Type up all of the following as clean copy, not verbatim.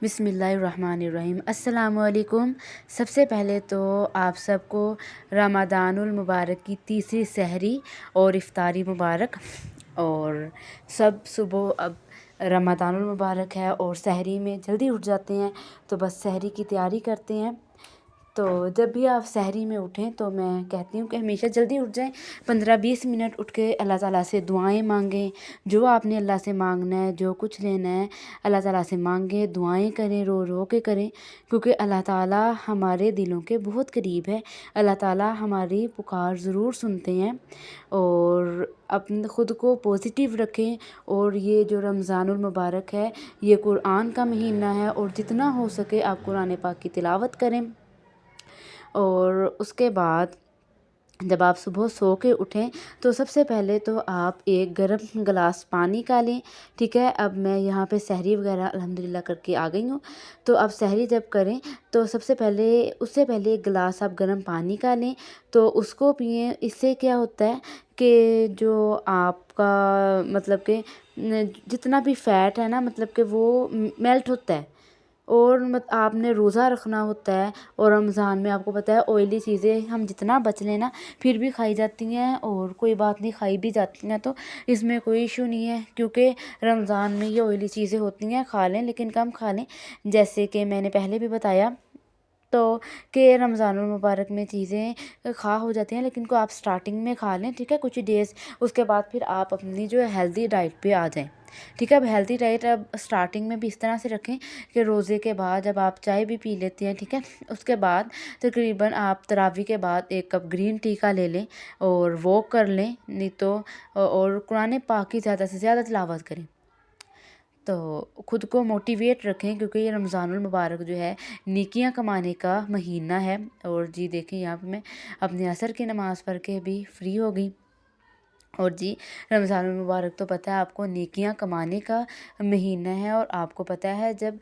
बिस्मिल्लाहिर्रहमानिर्रहीम। अस्सलामुअलैकुम। सबसे पहले तो आप सबको रमज़ानुल मुबारक की तीसरी सहरी और इफ्तारी मुबारक। और सब सुबह अब रमज़ानुल मुबारक है और सहरी में जल्दी उठ जाते हैं, तो बस सहरी की तैयारी करते हैं। तो जब भी आप सहरी में उठें तो मैं कहती हूँ कि हमेशा जल्दी उठ जाएं। 15-20 मिनट उठ के अल्लाह ताला से दुआएं मांगें। जो आपने अल्लाह से मांगना है, जो कुछ लेना है, अल्लाह ताला से मांगें, दुआएं करें, रो रो के करें, क्योंकि अल्लाह ताला हमारे दिलों के बहुत करीब है। अल्लाह ताला हमारी पुकार ज़रूर सुनते हैं। और अपने ख़ुद को पॉजिटिव रखें। और ये जो रमज़ानुल मुबारक है, ये कुरान का महीना है और जितना हो सके आप कुरान पाक की तिलावत करें। और उसके बाद जब आप सुबह सो के उठें तो सबसे पहले तो आप एक गर्म गिलास पानी का लें, ठीक है। अब मैं यहाँ पे सहरी वगैरह अल्हम्दुलिल्लाह करके आ गई हूँ। तो अब सहरी जब करें तो सबसे पहले उससे पहले एक गिलास आप गर्म पानी का लें, तो उसको पिएं। इससे क्या होता है कि जो आपका मतलब कि जितना भी फ़ैट है ना, मतलब कि वो मेल्ट होता है। और आपने रोज़ा रखना होता है, और रमज़ान में आपको पता है ऑयली चीज़ें हम जितना बच लें ना फिर भी खाई जाती हैं, और कोई बात नहीं, खाई भी जाती हैं, तो इसमें कोई इशू नहीं है। क्योंकि रमज़ान में ये ऑयली चीज़ें होती हैं, खा लें लेकिन कम खा लें। जैसे कि मैंने पहले भी बताया तो कि रमज़ानुल मुबारक में चीज़ें खा हो जाती हैं, लेकिन को आप स्टार्टिंग में खा लें, ठीक है, कुछ डेज़। उसके बाद फिर आप अपनी जो है हेल्दी डाइट पे आ जाएं, ठीक है। अब हेल्दी डाइट अब स्टार्टिंग में भी इस तरह से रखें कि रोज़े के बाद जब आप चाय भी पी लेते हैं, ठीक है, उसके बाद तकरीबन आप तरावी के बाद 1 कप ग्रीन टी का ले लें और वॉक कर लें, नहीं तो और कुरान पाक की ज़्यादा से ज़्यादा तिलावत करें। तो ख़ुद को मोटिवेट रखें, क्योंकि ये रमज़ानुल मुबारक जो है नेकियां कमाने का महीना है। और जी देखिए, यहाँ पे मैं अपने असर की नमाज़ पढ़ के भी फ्री हो गई। और जी, रमज़ानुल मुबारक तो पता है आपको नेकियां कमाने का महीना है। और आपको पता है जब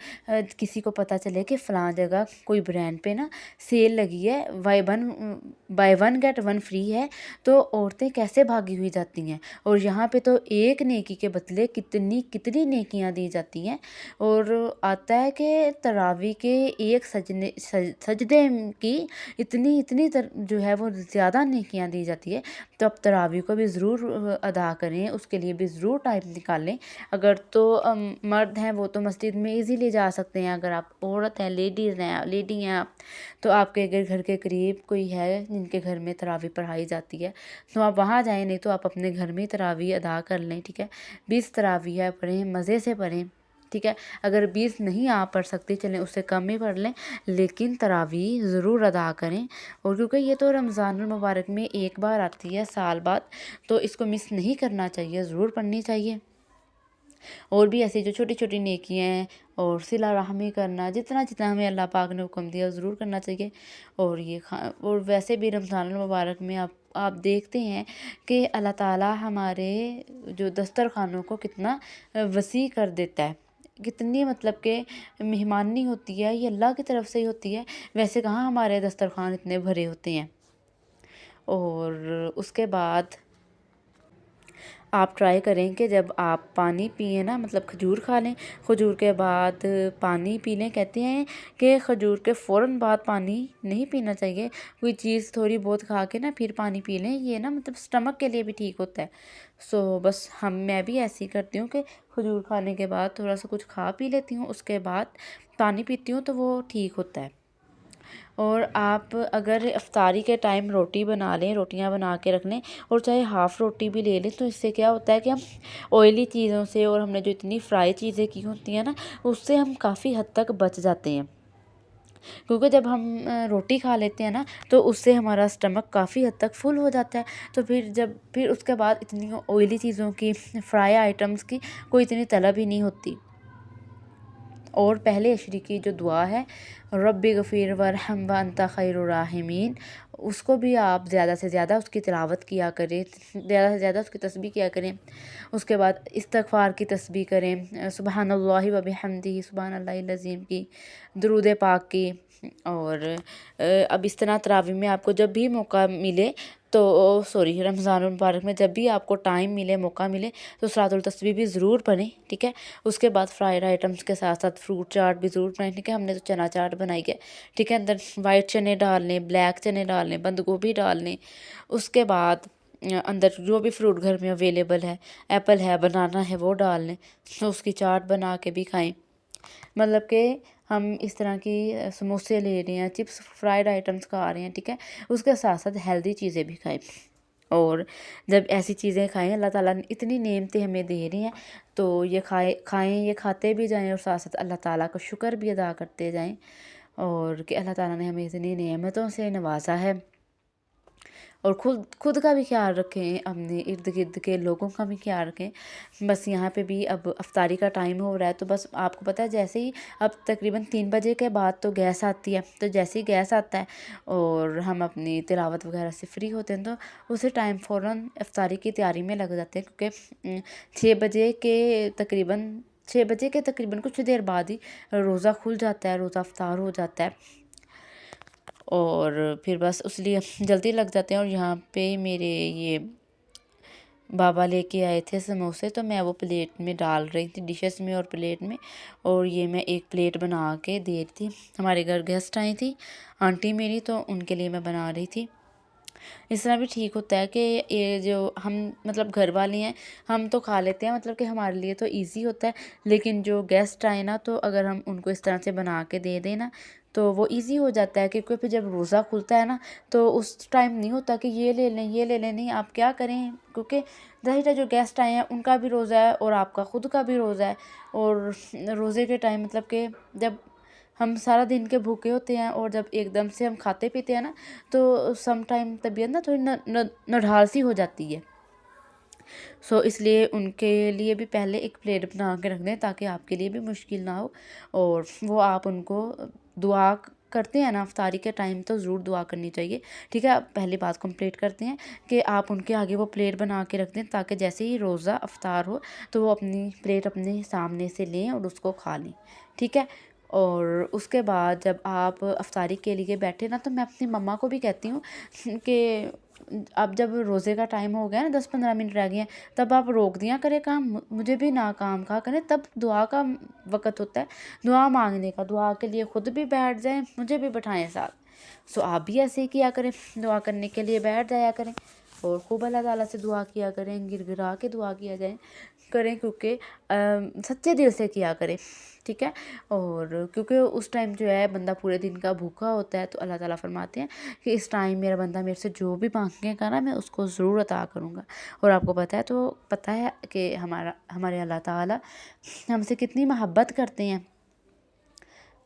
किसी को पता चले कि फ़लाँ जगह कोई ब्रांड पे ना सेल लगी है, by one get one free है, तो औरतें कैसे भागी हुई जाती हैं। और यहाँ पे तो एक नेकी के बदले कितनी कितनी नेकियां दी जाती हैं। और आता है कि तरावी के एक सजदे की इतनी इतनी जो है वो ज़्यादा नेकियां दी जाती है। तो आप तरावी को भी ज़रूर अदा करें, उसके लिए भी ज़रूर टाइम निकालें। अगर तो मर्द हैं वो तो मस्जिद में इजीली जा सकते हैं। अगर आप औरत हैं, लेडी हैं आप, तो आपके अगर घर के करीब कोई है जिनके घर में तरावी पढ़ाई जाती है, तो आप वहाँ जाएं, नहीं तो आप अपने घर में तरावी अदा कर लें, ठीक है। 20 तरावी है पढ़ें, मज़े से पढ़ें, ठीक है। अगर 20 नहीं आप पढ़ सकते, चलें उससे कम ही पढ़ लें, लेकिन तरावी ज़रूर अदा करें। और क्योंकि ये तो रमज़ानुल मुबारक में एक बार आती है साल बाद, तो इसको मिस नहीं करना चाहिए, ज़रूर पढ़नी चाहिए। और भी ऐसी जो छोटी छोटी नेकियां हैं, और सिला रहमी करना, जितना जितना हमें अल्लाह पाक ने हुक्म दिया ज़रूर करना चाहिए। और और वैसे भी रमज़ानुल मुबारक में आप देखते हैं कि अल्लाह ताला हमारे जो दस्तरखानों को कितना वसी कर देता है। कितनी मतलब कि मेहमानी होती है, ये अल्लाह की तरफ से ही होती है। वैसे कहाँ हमारे दस्तरखान इतने भरे होते हैं। और उसके बाद आप ट्राई करें कि जब आप पानी पिए ना, मतलब खजूर खा लें, खजूर के बाद पानी पी लें। कहते हैं कि खजूर के फ़ौरन बाद पानी नहीं पीना चाहिए, कोई चीज़ थोड़ी बहुत खा के ना फिर पानी पी लें, ये ना मतलब स्टमक के लिए भी ठीक होता है। बस मैं भी ऐसे ही करती हूँ कि खजूर खाने के बाद थोड़ा सा कुछ खा पी लेती हूँ, उसके बाद पानी पीती हूँ, तो वो ठीक होता है। और आप अगर इफ्तारी के टाइम रोटी बना लें, रोटियां बना के रख लें, और चाहे हाफ़ रोटी भी ले लें, तो इससे क्या होता है कि हम ऑयली चीज़ों से, और हमने जो इतनी फ्राई चीज़ें की होती हैं ना, उससे हम काफ़ी हद तक बच जाते हैं। क्योंकि जब हम रोटी खा लेते हैं ना, तो उससे हमारा स्टमक काफ़ी हद तक फुल हो जाता है। तो फिर उसके बाद इतनी ऑयली चीज़ों की, फ्राई आइटम्स की कोई इतनी तलब ही नहीं होती। और पहले अशरी की जो दुआ है, रब्बि गफ़ीर वरहम व अंता खैरुर राहिमीन, उसको भी आप ज़्यादा से ज़्यादा उसकी तिलावत किया करें, ज़्यादा से ज़्यादा उसकी तस्बीह किया करें। उसके बाद इस्तग़फ़ार की तस्बीह करें, सुबहानल्लाहि व बिहम्दिही सुबहानल्लाहिल अज़ीम की, दुरूद पाक की। और अब इस तरह तरावी में आपको जब भी मौका मिले तो सॉरी रमज़ानुल मुबारक में जब भी आपको टाइम मिले, मौका मिले, तो सलातुल तस्बीह भी ज़रूर पढ़ें, ठीक है। उसके बाद फ्राइड आइटम्स के साथ साथ फ्रूट चाट भी ज़रूर बनाएं, ठीक है। हमने तो चना चाट बनाई है, ठीक है। अंदर वाइट चने डाल लें, ब्लैक चने डाल लें, बंद गोभी डाल लें। उसके बाद अंदर जो भी फ्रूट घर में अवेलेबल है, एप्पल है, बनाना है, वो डाल लें, तो उसकी चाट बना के भी खाएं। मतलब कि हम इस तरह की समोसे ले रहे हैं, चिप्स फ्राइड आइटम्स खा रहे हैं, ठीक है। उसके साथ साथ हेल्दी चीज़ें भी खाएं। और जब ऐसी चीज़ें खाएं, अल्लाह ताला ने इतनी नेमतें हमें दे रही हैं, तो ये खाएं, ये खाते भी जाएं और साथ साथ अल्लाह ताला का शुक्र भी अदा करते जाएं। और कि अल्लाह ताला ने हमें इतनी नेमतों से नवाजा है। और खुद का भी ख्याल रखें, अपने इर्द गिर्द के लोगों का भी ख्याल रखें। बस यहाँ पे भी अब अफ्तारी का टाइम हो रहा है, तो बस आपको पता है जैसे ही अब तकरीबन 3 बजे के बाद तो गैस आती है, तो जैसे ही गैस आता है और हम अपनी तिलावत वगैरह से फ्री होते हैं, तो उसी टाइम फ़ौरन अफ्तारी की तैयारी में लग जाते हैं। क्योंकि 6 बजे के तकरीबन कुछ देर बाद ही रोज़ा खुल जाता है, रोज़ा अफ्तार हो जाता है। और फिर बस उसलिए जल्दी लग जाते हैं। और यहाँ पे मेरे ये बाबा लेके आए थे समोसे, तो मैं वो प्लेट में डाल रही थी, डिशेस में और प्लेट में। और ये मैं एक प्लेट बना के दे रही थी। हमारे घर गेस्ट आई थी आंटी मेरी, तो उनके लिए मैं बना रही थी। इस तरह भी ठीक होता है कि ये जो हम मतलब घर वाले हैं, हम तो खा लेते हैं, मतलब कि हमारे लिए तो इजी होता है। लेकिन जो गेस्ट आए ना, तो अगर हम उनको इस तरह से बना के दे दें ना, तो वो इजी हो जाता है। क्योंकि फिर जब रोज़ा खुलता है ना, तो उस टाइम नहीं होता कि ये ले लें, ये ले लें, नहीं, आप क्या करें, क्योंकि ज़ाहिर है जो गेस्ट आए हैं उनका भी रोज़ा है और आपका ख़ुद का भी रोज़ा है। और रोज़े के टाइम मतलब कि जब हम सारा दिन के भूखे होते हैं और जब एकदम से हम खाते पीते हैं ना, तो सम टाइम तबीयत ना थोड़ी नढाल सी हो जाती है। सो इसलिए उनके लिए भी पहले एक प्लेट बना के रख दें, ताकि आपके लिए भी मुश्किल ना हो। और वो आप उनको दुआ करते हैं ना अफ्तारी के टाइम, तो ज़रूर दुआ करनी चाहिए, ठीक है। आप पहली बात कंप्लीट करते हैं कि आप उनके आगे वो प्लेट बना के रख दें, ताकि जैसे ही रोज़ा अफ्तार हो तो वो अपनी प्लेट अपने सामने से लें और उसको खा लें, ठीक है। और उसके बाद जब आप अफ्तारी के लिए बैठे ना, तो मैं अपनी मम्मा को भी कहती हूँ कि अब जब रोज़े का टाइम हो गया ना, 10-15 मिनट रह गए हैं, तब आप रोक दिया करें काम, मुझे भी ना काम कहा करें। तब दुआ का वक़्त होता है, दुआ मांगने का, दुआ के लिए ख़ुद भी बैठ जाएं, मुझे भी बैठाएं साथ। सो आप भी ऐसे ही किया करें, दुआ करने के लिए बैठ जाया करें और खूब अल्लाह ताला से दुआ किया करें, गिड़गिड़ा के दुआ किया जाए करें, क्योंकि सच्चे दिल से किया करें, ठीक है। और क्योंकि उस टाइम जो है बंदा पूरे दिन का भूखा होता है, तो अल्लाह ताला फरमाते हैं कि इस टाइम मेरा बंदा मेरे से जो भी मांगेगा ना, मैं उसको ज़रूर अता करूँगा। और आपको पता है कि हमारे अल्लाह ताला हमसे कितनी मोहब्बत करते हैं।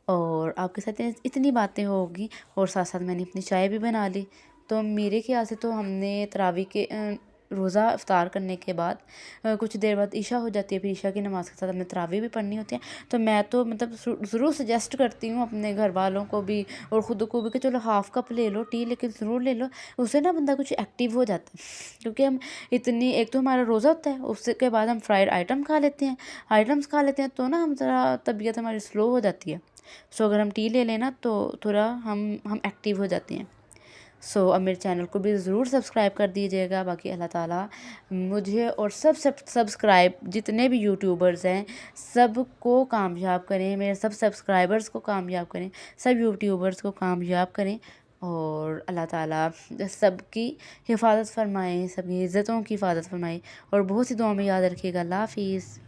और आपके साथ इतनी बातें होगी और साथ साथ मैंने अपनी चाय भी बना ली। तो मेरे ख्याल से तो हमने तरावी के रोज़ा इफ्तार करने के बाद कुछ देर बाद ईशा हो जाती है, फिर ईशा की नमाज़ के साथ हमें तरावी भी पढ़नी होती है। तो मैं तो मतलब ज़रूर सजेस्ट करती हूँ अपने घर वालों को भी और ख़ुद को भी कि चलो हाफ़ कप ले लो टी, लेकिन ज़रूर ले लो, उससे ना बंदा कुछ एक्टिव हो जाता है। क्योंकि हम इतनी, एक तो हमारा रोज़ा होता है, उसके बाद हम फ्राइड आइटम्स खा लेते हैं, तो ना हम ज़रा तबीयत हमारी स्लो हो जाती है। सो अगर हम टी ले लेना, तो थोड़ा हम एक्टिव हो जाते हैं। सो अब मेरे चैनल को भी ज़रूर सब्सक्राइब कर दीजिएगा। बाकी अल्लाह ताला मुझे और सब सब्सक्राइब जितने भी यूट्यूबर्स हैं सबको कामयाब करें, मेरे सब सब्सक्राइबर्स को कामयाब करें, सब यूट्यूबर्स को कामयाब करें। और अल्लाह ताला सबकी हिफाजत फरमाएँ, सबकी इज़्ज़तों की हिफाजत फरमाएँ। और बहुत सी दुआ में याद रखिएगा। अल्लाह हाफ़िज़।